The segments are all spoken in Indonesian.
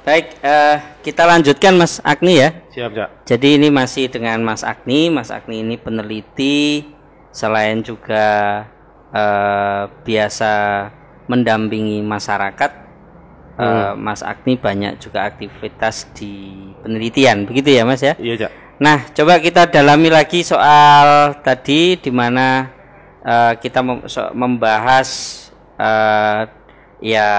Baik, kita lanjutkan Mas Agni ya. Siap, Cak. Jadi ini masih dengan Mas Agni. Mas Agni ini peneliti, selain juga biasa mendampingi masyarakat. Mas Agni banyak juga aktivitas di penelitian, begitu ya Mas ya? Iya, Cak. Nah, coba kita dalami lagi soal tadi di mana kita membahas ya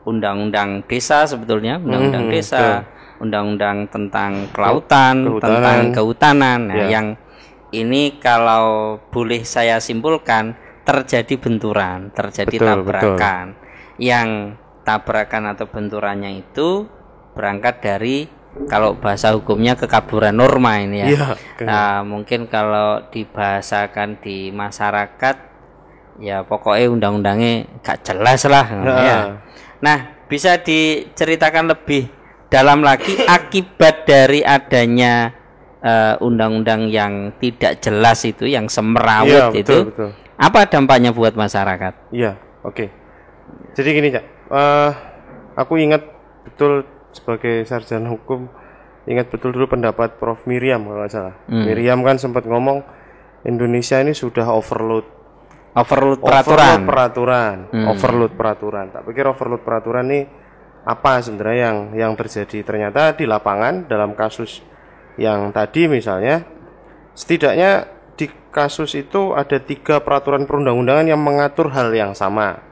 undang-undang desa sebetulnya, undang-undang desa, undang-undang tentang kelautan, tentang kehutanan. Nah, yang ini kalau boleh saya simpulkan terjadi benturan, terjadi tabrakan. Yang tabrakan atau benturannya itu berangkat dari, kalau bahasa hukumnya, kekaburan norma ini ya. Iya, nah, mungkin kalau dibahasakan di masyarakat ya pokoknya undang-undangnya gak jelas lah ya. Nah, bisa diceritakan lebih dalam lagi akibat dari adanya undang-undang yang tidak jelas itu, yang semerawut itu, betul. Apa dampaknya buat masyarakat? Iya, oke. Jadi gini, Cak, aku ingat betul sebagai sarjana hukum, ingat betul dulu pendapat Prof. Miriam kalau nggak salah. Miriam kan sempat ngomong Indonesia ini sudah overload peraturan. Overload peraturan. Tak pikir overload peraturan ini apa sebenarnya yang terjadi. Ternyata di lapangan dalam kasus yang tadi misalnya, setidaknya di kasus itu ada 3 peraturan perundang-undangan yang mengatur hal yang sama.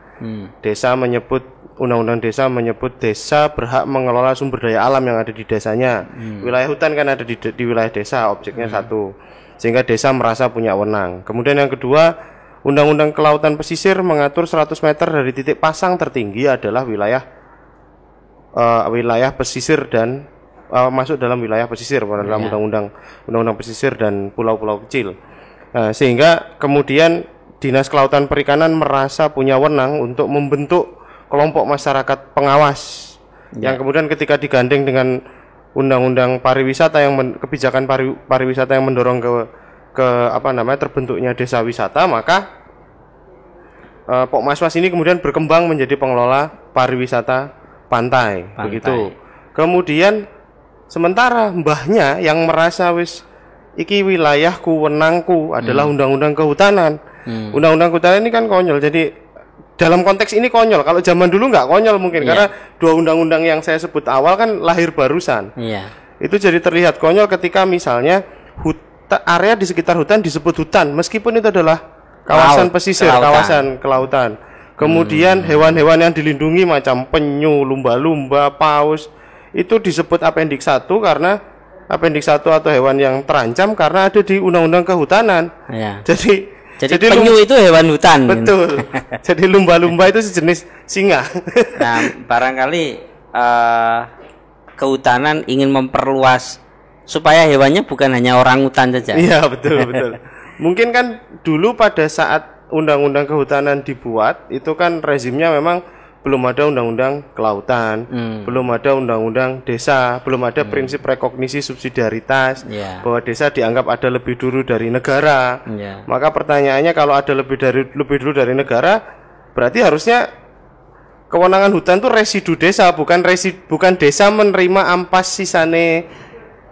Desa menyebut, undang-undang desa menyebut desa berhak mengelola sumber daya alam yang ada di desanya. Wilayah hutan kan ada di wilayah desa, objeknya satu, sehingga desa merasa punya wewenang. Kemudian yang kedua, undang-undang kelautan pesisir mengatur 100 meter dari titik pasang tertinggi adalah wilayah pesisir dan masuk dalam wilayah pesisir dalam undang-undang pesisir dan pulau-pulau kecil. Sehingga kemudian Dinas Kelautan Perikanan merasa punya wewenang untuk membentuk kelompok masyarakat pengawas yang kemudian ketika digandeng dengan undang-undang pariwisata kebijakan pariwisata yang mendorong ke terbentuknya desa wisata, maka Pokmaswas ini kemudian berkembang menjadi pengelola pariwisata pantai. Begitu. Kemudian sementara mbahnya yang merasa wis iki wilayahku, wenangku adalah undang-undang kehutanan. Undang-undang kehutanan ini kan konyol. Jadi dalam konteks ini konyol. Kalau zaman dulu nggak konyol mungkin karena 2 undang-undang yang saya sebut awal kan lahir barusan. Itu jadi terlihat konyol ketika misalnya area di sekitar hutan disebut hutan meskipun itu adalah kawasan pesisir, kawasan kelautan. Kemudian hewan-hewan yang dilindungi macam penyu, lumba-lumba, paus itu disebut Appendix 1 karena Appendix 1 atau hewan yang terancam karena ada di undang-undang kehutanan. Jadi penyu itu hewan hutan. Betul. Jadi lumba-lumba itu sejenis singa. Nah, barangkali kehutanan ingin memperluas supaya hewannya bukan hanya orang hutan saja. Iya, betul. Mungkin kan dulu pada saat undang-undang kehutanan dibuat, itu kan rezimnya memang belum ada undang-undang kelautan, belum ada undang-undang desa, belum ada prinsip rekognisi subsidiaritas, bahwa desa dianggap ada lebih dulu dari negara. Maka pertanyaannya, kalau ada lebih dulu dari negara, berarti harusnya kewenangan hutan itu residu desa, bukan desa menerima ampas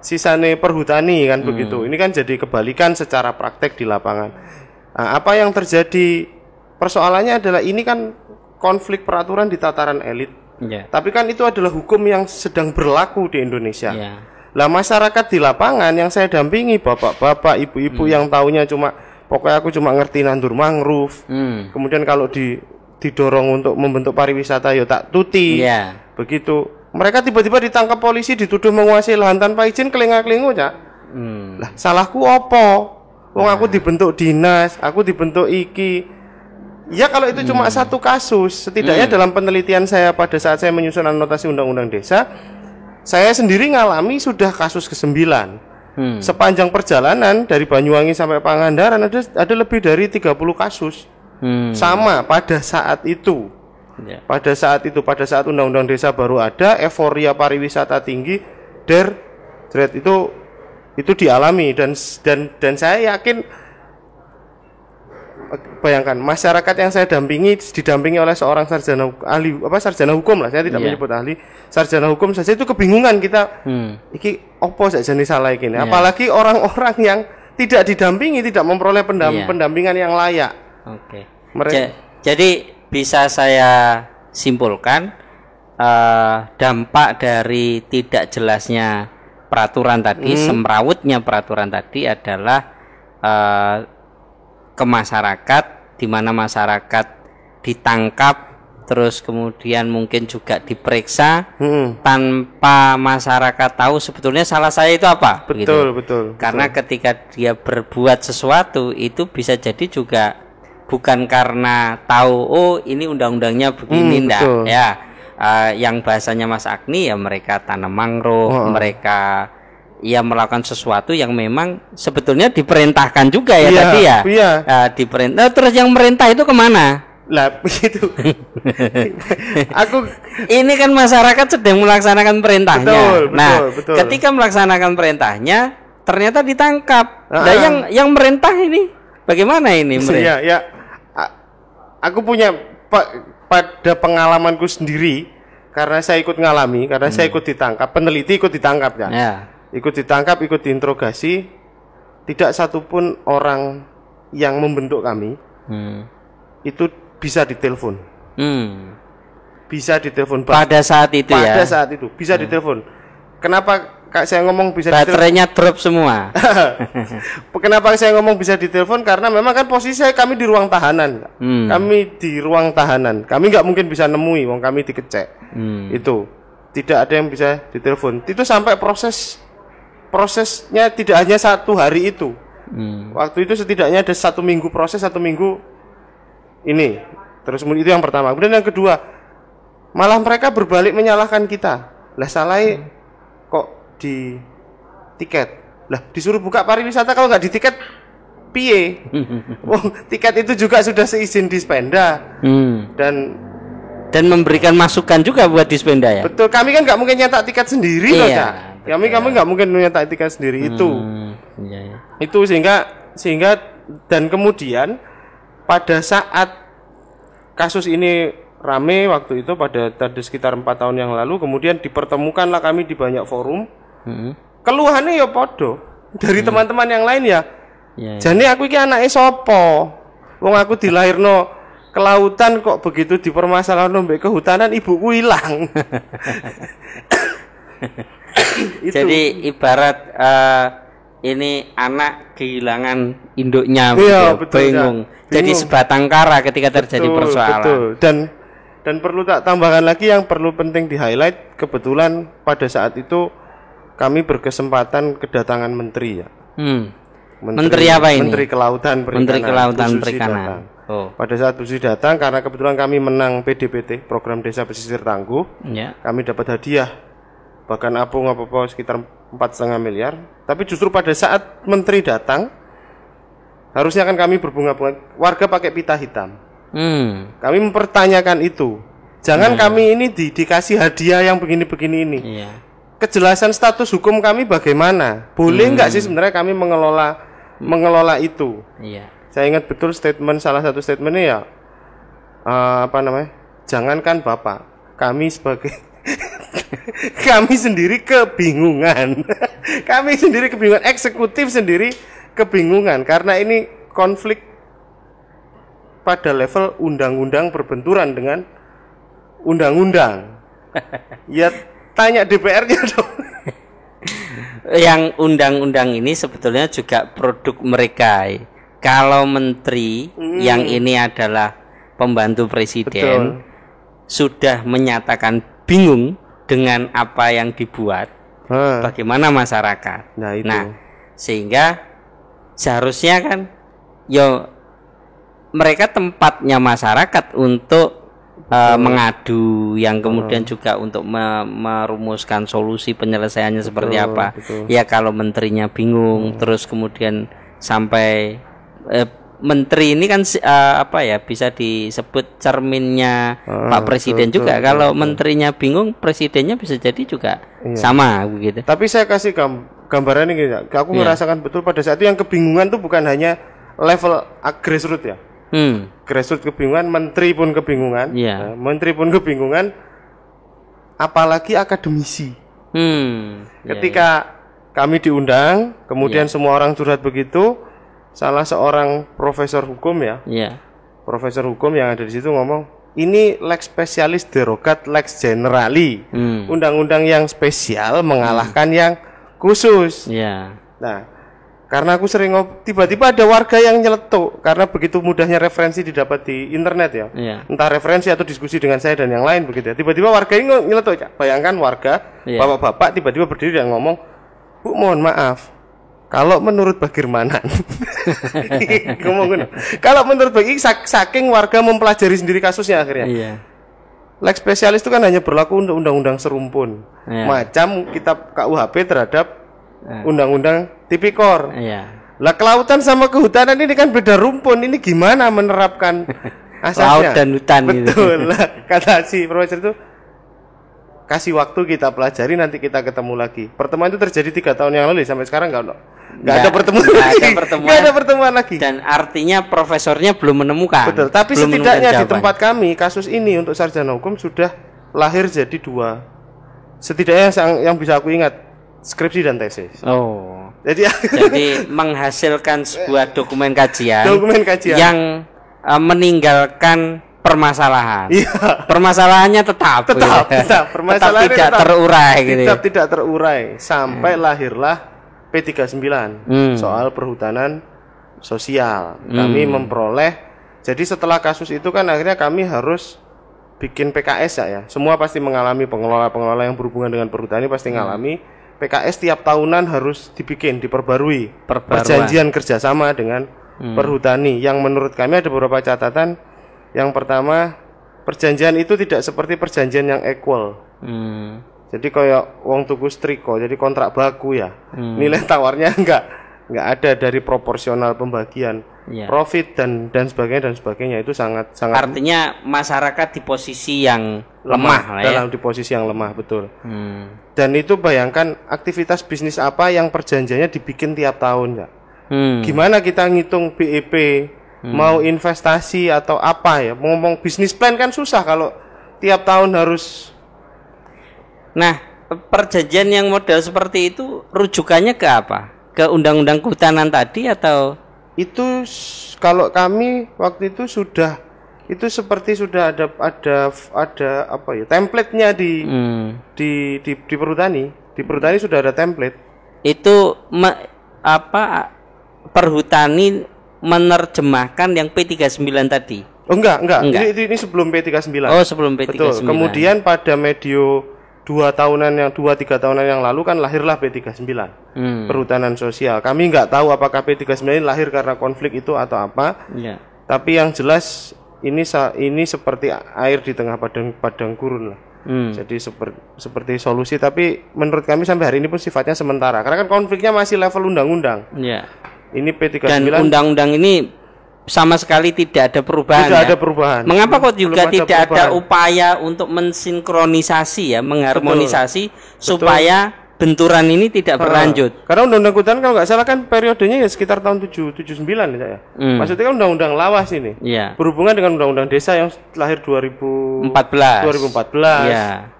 sisane perhutani kan begitu. Ini kan jadi kebalikan secara praktek di lapangan. Nah, apa yang terjadi persoalannya adalah ini kan konflik peraturan di tataran elit. Tapi kan itu adalah hukum yang sedang berlaku di Indonesia. Lah masyarakat di lapangan yang saya dampingi, bapak-bapak, ibu-ibu yang taunya pokoknya aku cuma ngerti nandur mangrove. Kemudian kalau didorong untuk membentuk pariwisata ya tak tuti. Begitu. Mereka tiba-tiba ditangkap polisi dituduh menguasai lahan tanpa izin, kelingak-kelingu, Cak. Lah salahku opo? Wong aku dibentuk dinas, aku dibentuk iki. Ya kalau itu cuma satu kasus, setidaknya dalam penelitian saya pada saat saya menyusun anotasi undang-undang desa, saya sendiri ngalami sudah kasus ke-9. Sepanjang perjalanan dari Banyuwangi sampai Pangandaran ada lebih dari 30 kasus. Sama pada saat itu. Pada saat undang-undang desa baru ada, euforia pariwisata tinggi, itu dialami dan saya yakin bayangkan masyarakat yang saya didampingi oleh seorang sarjana hukum lah, saya tidak menyebut ahli, sarjana hukum saja itu kebingungan kita. Iki opo saja nih salah ini. Apalagi orang-orang yang tidak didampingi, tidak memperoleh pendampingan yang layak. Oke. Jadi bisa saya simpulkan dampak dari tidak jelasnya peraturan tadi, semrawutnya peraturan tadi adalah ke masyarakat, di mana masyarakat ditangkap, terus kemudian mungkin juga diperiksa tanpa masyarakat tahu sebetulnya salah saya itu apa. Betul. Karena ketika dia berbuat sesuatu itu bisa jadi juga bukan karena tahu ini undang-undangnya begini, enggak ya. Yang bahasanya Mas Agni ya mereka tanam mangrove, mereka ya melakukan sesuatu yang memang sebetulnya diperintahkan juga ya tadi ya. Diperintah. Terus yang merintah itu kemana? Lah begitu. Ini kan masyarakat sedang melaksanakan perintahnya. Betul. Ketika melaksanakan perintahnya ternyata ditangkap. Nah, yang merintah ini bagaimana ini? Aku punya pada pengalamanku sendiri, karena saya ikut ngalami, karena saya ikut ditangkap, peneliti ikut ditangkap kan. Ikut ditangkap, ikut diinterogasi, tidak satupun orang yang membentuk kami itu bisa ditelepon. Bisa ditelepon pada saat itu pada saat itu bisa ditelepon. Kenapa saya ngomong bisa baterainya drop semua? Kenapa saya ngomong bisa ditelepon? Karena memang kan posisi kami di ruang tahanan. Kami di ruang tahanan. Kami nggak mungkin bisa nemui, wong kami dikecek. Itu tidak ada yang bisa ditelepon. Itu sampai prosesnya tidak hanya 1 hari itu. Waktu itu setidaknya ada 1 minggu proses, 1 minggu ini. Terus itu yang pertama. Kemudian yang kedua, malah mereka berbalik menyalahkan kita. Lah salahnya kok di tiket. Lah disuruh buka pariwisata kalau nggak di tiket piye? Tiket itu juga sudah seizin Dispenda. Dan memberikan masukan juga buat Dispenda ya. Betul, kami kan nggak mungkin nyetak tiket sendiri loh, Kak. Kami nggak mungkin nyetak tiket sendiri itu sehingga dan kemudian pada saat kasus ini rame waktu itu pada sekitar 4 tahun yang lalu, kemudian dipertemukanlah kami di banyak forum. Keluhannya ya podo dari teman-teman yang lain ya. Jane aku iki anake sapa? Wong aku dilahirno kelautan kok begitu dipermasalahkan mbek kehutanan, ibuku hilang. Jadi ibarat ini anak kehilangan induknya, bingung. Jadi sebatang kara ketika terjadi persoalan. Betul. Dan perlu tak tambahkan lagi yang perlu penting di highlight, kebetulan pada saat itu kami berkesempatan kedatangan menteri ya. Menteri apa ini? Menteri Kelautan Perikanan. Menteri Kelautan Perikanan. Pada saat Bu Susi datang, karena kebetulan kami menang PDPT, Program Desa Pesisir Tangguh. Kami dapat hadiah bahkan apung apa-apa sekitar 4,5 miliar. Tapi justru pada saat menteri datang, harusnya kan kami berbunga-bunga, warga pakai pita hitam. Kami mempertanyakan itu. Jangan kami ini dikasih hadiah yang begini-begini ini. Kejelasan status hukum kami bagaimana? Boleh nggak sih sebenarnya kami mengelola itu? Saya ingat betul salah satu statementnya ya, jangankan Bapak, kami sebagai kami sendiri kebingungan. Kami sendiri kebingungan, eksekutif sendiri kebingungan karena ini konflik pada level undang-undang berbenturan dengan undang-undang. Ya tanya DPR-nya dong. Yang undang-undang ini sebetulnya juga produk mereka. Kalau menteri yang ini adalah pembantu presiden sudah menyatakan bingung dengan apa yang dibuat, bagaimana masyarakat? Nah, sehingga seharusnya kan, mereka tempatnya masyarakat untuk mengadu, yang kemudian juga untuk merumuskan solusi penyelesaiannya seperti apa. Ya kalau menterinya bingung, terus kemudian sampai menteri ini kan bisa disebut cerminnya Pak Presiden juga. Kalau menterinya bingung, presidennya bisa jadi juga sama begitu. Tapi saya kasih gambaran ini, aku merasakan betul pada saat itu yang kebingungan itu bukan hanya level grassroots ya. Grassroots kebingungan, menteri pun kebingungan, menteri pun kebingungan, apalagi akademisi. Ketika kami diundang, kemudian semua orang curhat begitu, salah seorang profesor hukum ya, profesor hukum yang ada di situ ngomong, ini lex spesialis derogat lex generali, undang-undang yang spesial mengalahkan yang khusus. Nah, karena aku sering tiba-tiba ada warga yang nyeletuk karena begitu mudahnya referensi didapat di internet ya. Entah referensi atau diskusi dengan saya dan yang lain begitu ya. Tiba-tiba warga ini nyeletuk. Bayangkan warga, bapak-bapak tiba-tiba berdiri dan ngomong, "Bu, mohon maaf. Kalau menurut Bagirmanan." Kalau menurut Bagi saking warga mempelajari sendiri kasusnya akhirnya. Lex spesialis itu kan hanya berlaku untuk undang-undang serumpun. Macam kitab KUHP terhadap undang-undang tipikor. Lah kelautan sama kehutanan ini kan beda rumpun. Ini gimana menerapkan asasnya? Laut dan hutan. Betul lah. Kata si profesor itu, kasih waktu kita pelajari, nanti kita ketemu lagi. Pertemuan itu terjadi 3 tahun yang lalu, sampai sekarang nggak ada pertemuan lagi. Dan artinya profesornya belum menemukan. Betul. Tapi setidaknya di tempat kami kasus ini untuk sarjana hukum sudah lahir jadi 2. Setidaknya yang bisa aku ingat, skripsi dan tesis. Jadi menghasilkan sebuah dokumen kajian yang meninggalkan permasalahan. Permasalahannya tetap permasalahannya tidak terurai gitu. Tidak terurai sampai lahirlah P39 soal perhutanan sosial. Kami memperoleh, jadi setelah kasus itu kan akhirnya kami harus bikin PKS ya. Semua pasti mengalami, pengelola yang berhubungan dengan perhutani pasti mengalami. PKS tiap tahunan harus diperbarui. Perjanjian kerjasama dengan perhutani. Yang menurut kami ada beberapa catatan. Yang pertama, perjanjian itu tidak seperti perjanjian yang equal. Jadi kayak wong tuku striko, jadi kontrak baku ya. Nilai tawarnya enggak ada dari proporsional pembagian profit dan sebagainya itu sangat. Artinya masyarakat di posisi yang lemah dalam di posisi yang lemah, betul. Dan itu bayangkan aktivitas bisnis apa yang perjanjiannya dibikin tiap tahun ya. Gimana kita ngitung BEP, mau investasi atau apa ya, ngomong bisnis plan kan susah kalau tiap tahun harus. Nah, perjanjian yang model seperti itu rujukannya ke apa? Ke undang-undang kehutanan tadi atau? Itu kalau kami waktu itu seperti sudah ada apa ya, template-nya di perhutani. Di perhutani sudah ada template. Itu perhutani menerjemahkan yang P39 tadi. Oh enggak. Ini sebelum P39. Oh, sebelum P39. Betul. Kemudian pada medio 2-3 tahunan yang lalu kan lahirlah P39. Perhutanan sosial. Kami nggak tahu apakah P39 lahir karena konflik itu atau apa. Tapi yang jelas ini seperti air di tengah padang gurun lah. Jadi seperti solusi, tapi menurut kami sampai hari ini pun sifatnya sementara. Karena kan konfliknya masih level undang-undang. Ini P39 dan undang-undang ini sama sekali tidak ada perubahan. Tidak ada perubahan. Mengapa kok juga tidak ada upaya untuk mensinkronisasi ya, mengharmonisasi supaya benturan ini tidak berlanjut? Karena undang-undang kehutanan kalau nggak salah kan periodenya ya sekitar tahun 79 ya. Maksudnya kan undang-undang lawas ini. Berhubungan dengan undang-undang desa yang lahir 2014.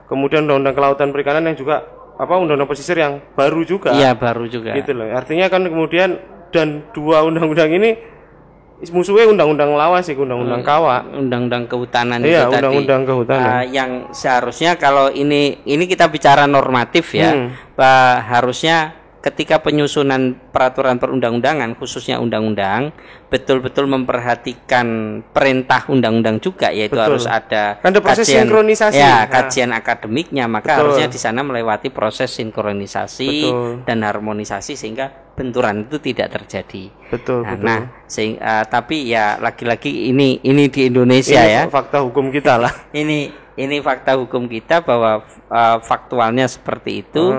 Kemudian undang-undang kelautan perikanan yang juga undang-undang pesisir yang baru juga. Baru juga. Gitu loh. Artinya kan kemudian dan 2 undang-undang ini musuhnya undang-undang lawas sih, undang-undang KAWA, undang-undang kehutanan itu tadi. Undang-undang kehutanan. Yang seharusnya kalau ini kita bicara normatif ya, harusnya ketika penyusunan peraturan perundang-undangan khususnya undang-undang betul-betul memperhatikan perintah undang-undang juga, yaitu harus ada proses kajian sinkronisasi. Kajian akademiknya, maka harusnya di sana melewati proses sinkronisasi dan harmonisasi sehingga benturan itu tidak terjadi. Tapi ya lagi-lagi ini di Indonesia ini fakta hukum kita lah. ini fakta hukum kita bahwa faktualnya seperti itu.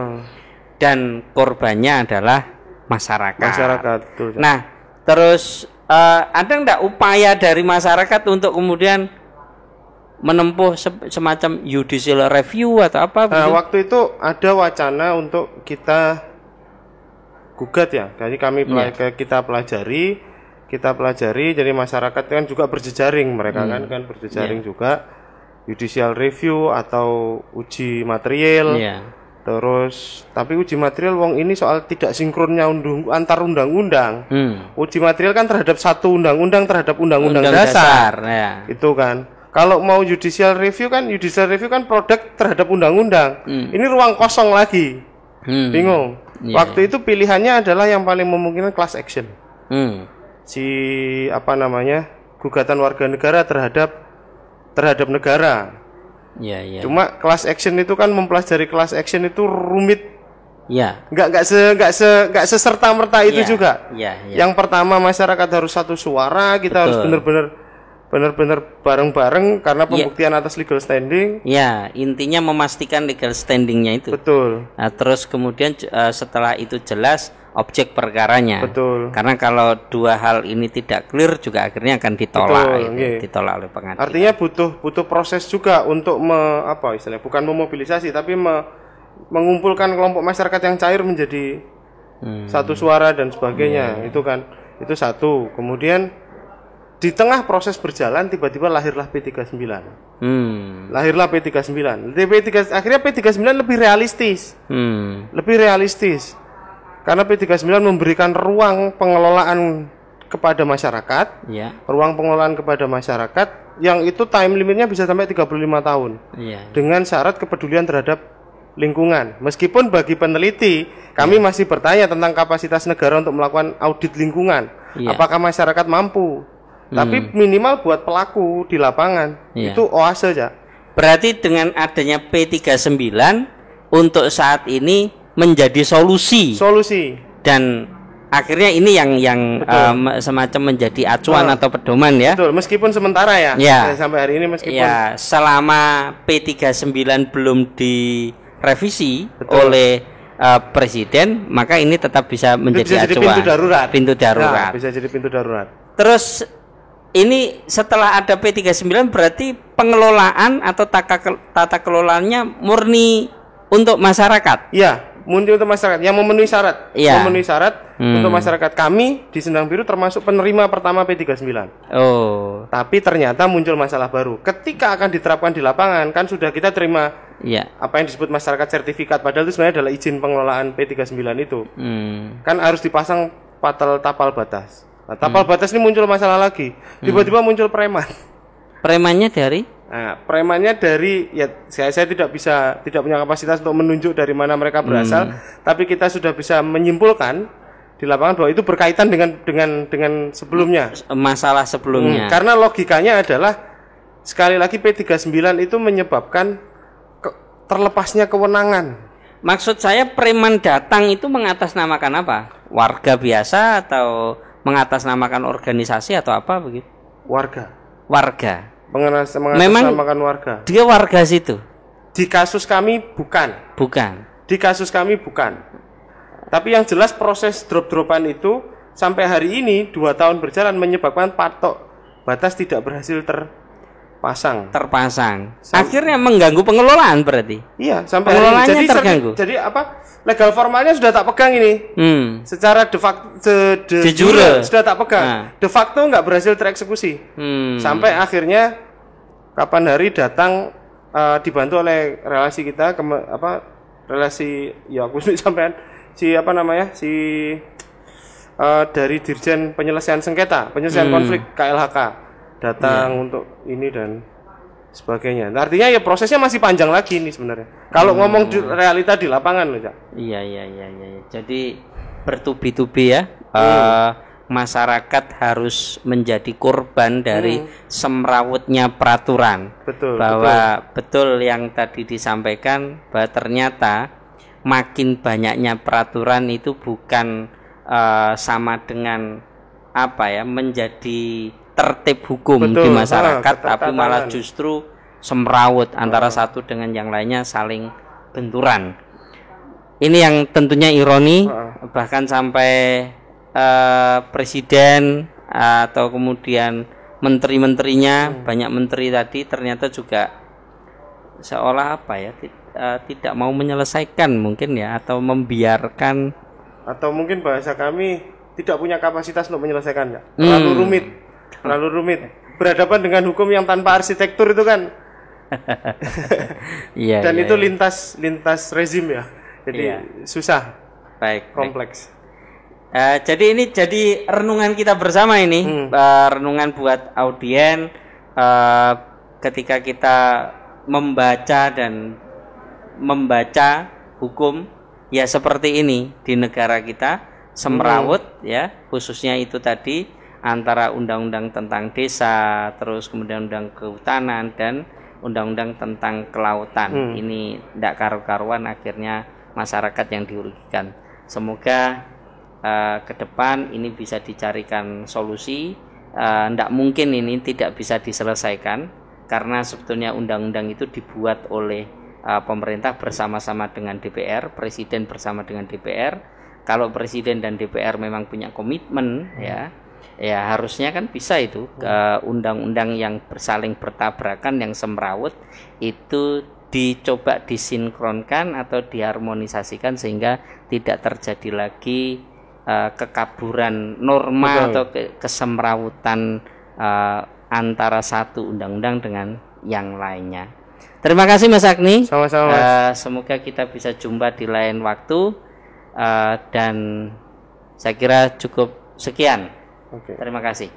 Dan korbannya adalah masyarakat. Nah, terus ada enggak upaya dari masyarakat untuk kemudian menempuh semacam judicial review atau apa? Waktu itu ada wacana untuk kita gugat ya. Jadi kita pelajari, kita pelajari. Jadi masyarakat kan juga berjejaring, mereka kan berjejaring juga, judicial review atau uji material. Terus tapi uji material wong ini soal tidak sinkronnya antar undang-undang. Uji material kan terhadap satu undang-undang terhadap undang-undang dasar. Itu kan. Kalau mau judicial review kan produk terhadap undang-undang. Ini ruang kosong lagi. Bingung. Waktu itu pilihannya adalah yang paling memungkinkan class action. Gugatan warga negara terhadap negara. Cuma class action itu kan mempelajari class action itu rumit. Nggak seserta merta itu juga. Yang pertama masyarakat harus satu suara, kita harus benar-benar bareng-bareng karena pembuktian atas legal standing. Intinya memastikan legal standingnya itu. Betul. Nah, terus kemudian setelah itu jelas objek perkaranya. Betul. Karena kalau dua hal ini tidak clear juga akhirnya akan ditolak. Ditolak oleh pengadilan. Artinya butuh proses juga untuk bukan memobilisasi tapi mengumpulkan kelompok masyarakat yang cair menjadi satu suara dan sebagainya. Itu kan itu satu. Kemudian di tengah proses berjalan tiba-tiba lahirlah P39. Lahirlah P39. Akhirnya P39 lebih realistis. Lebih realistis. Karena P39 memberikan ruang pengelolaan kepada masyarakat. Ruang pengelolaan kepada masyarakat yang itu time limitnya bisa sampai 35 tahun. Dengan syarat kepedulian terhadap lingkungan. Meskipun bagi peneliti kami masih bertanya tentang kapasitas negara untuk melakukan audit lingkungan. Apakah masyarakat mampu? Tapi minimal buat pelaku di lapangan itu oase aja. Berarti dengan adanya P39 untuk saat ini menjadi solusi dan akhirnya ini yang semacam menjadi acuan atau pedoman ya. Betul, meskipun sementara sampai hari ini meskipun selama P39 belum direvisi oleh presiden, maka ini tetap bisa menjadi acuan. Pintu darurat. Bisa jadi pintu darurat. Terus ini setelah ada P39 berarti pengelolaan atau tata kelolanya murni untuk masyarakat. Murni untuk masyarakat yang memenuhi syarat. Memenuhi syarat untuk masyarakat. Kami di Sendang Biru termasuk penerima pertama P39. Tapi ternyata muncul masalah baru. Ketika akan diterapkan di lapangan kan sudah kita terima apa yang disebut masyarakat sertifikat, padahal itu sebenarnya adalah izin pengelolaan P39 itu. Kan harus dipasang tapal batas. Nah, tapal batas ini muncul masalah lagi. Tiba-tiba muncul preman. Premannya dari? Premannya dari saya tidak punya kapasitas untuk menunjuk dari mana mereka berasal, tapi kita sudah bisa menyimpulkan di lapangan bahwa itu berkaitan dengan sebelumnya. Masalah sebelumnya. Karena logikanya adalah sekali lagi P39 itu menyebabkan terlepasnya kewenangan. Maksud saya preman datang itu mengatasnamakan apa? Warga biasa atau mengatasnamakan organisasi atau apa begitu? Warga. Mengatasnamakan warga. Dia warga situ. Di kasus kami bukan. Di kasus kami bukan. Tapi yang jelas proses drop-dropan itu sampai hari ini 2 tahun berjalan menyebabkan patok batas tidak berhasil terpasang. Akhirnya mengganggu pengelolaan berarti. Sampai pengelolaannya hari ini. terganggu. Jadi legal formalnya sudah tak pegang ini. Secara de jure sudah tak pegang. De facto nggak berhasil tereksekusi. Sampai akhirnya kapan hari datang dibantu oleh relasi kita dari Dirjen Penyelesaian Konflik KLHK datang untuk ini dan sebagainya. Nah, artinya prosesnya masih panjang lagi nih sebenarnya. Kalau ngomong realita di lapangan loh, Cak. Iya. Jadi bertubi-tubi ya. Masyarakat harus menjadi korban dari semrawutnya peraturan. Betul yang tadi disampaikan bahwa ternyata makin banyaknya peraturan itu bukan sama dengan menjadi tertib hukum di masyarakat, tapi malah justru semrawut antara satu dengan yang lainnya, saling benturan. Ini yang tentunya ironi, bahkan sampai presiden atau kemudian menteri-menterinya, banyak menteri tadi ternyata juga seolah tidak mau menyelesaikan mungkin ya, atau membiarkan, atau mungkin bahasa kami tidak punya kapasitas untuk menyelesaikannya. Terlalu rumit. Berhadapan dengan hukum yang tanpa arsitektur itu kan. Dan itu lintas rezim ya. Jadi susah. Baik, kompleks. Jadi ini jadi renungan kita bersama ini, renungan buat audien ketika kita membaca hukum ya seperti ini di negara kita semrawut ya, khususnya itu tadi antara undang-undang tentang desa, terus kemudian undang kehutanan dan undang-undang tentang kelautan. Ini tidak karu-karuan, akhirnya masyarakat yang dirugikan. Semoga ke depan ini bisa dicarikan solusi. Tidak mungkin ini tidak bisa diselesaikan karena sebetulnya undang-undang itu dibuat oleh pemerintah bersama-sama dengan DPR, presiden bersama dengan DPR. Kalau presiden dan DPR memang punya komitmen ya harusnya kan bisa itu undang-undang yang saling bertabrakan yang semrawut itu dicoba disinkronkan atau diharmonisasikan sehingga tidak terjadi lagi kekaburan norma atau kesemrawutan antara satu undang-undang dengan yang lainnya. Terima kasih Mas Agni. Sama-sama Mas. Semoga kita bisa jumpa di lain waktu dan saya kira cukup sekian. Terima kasih.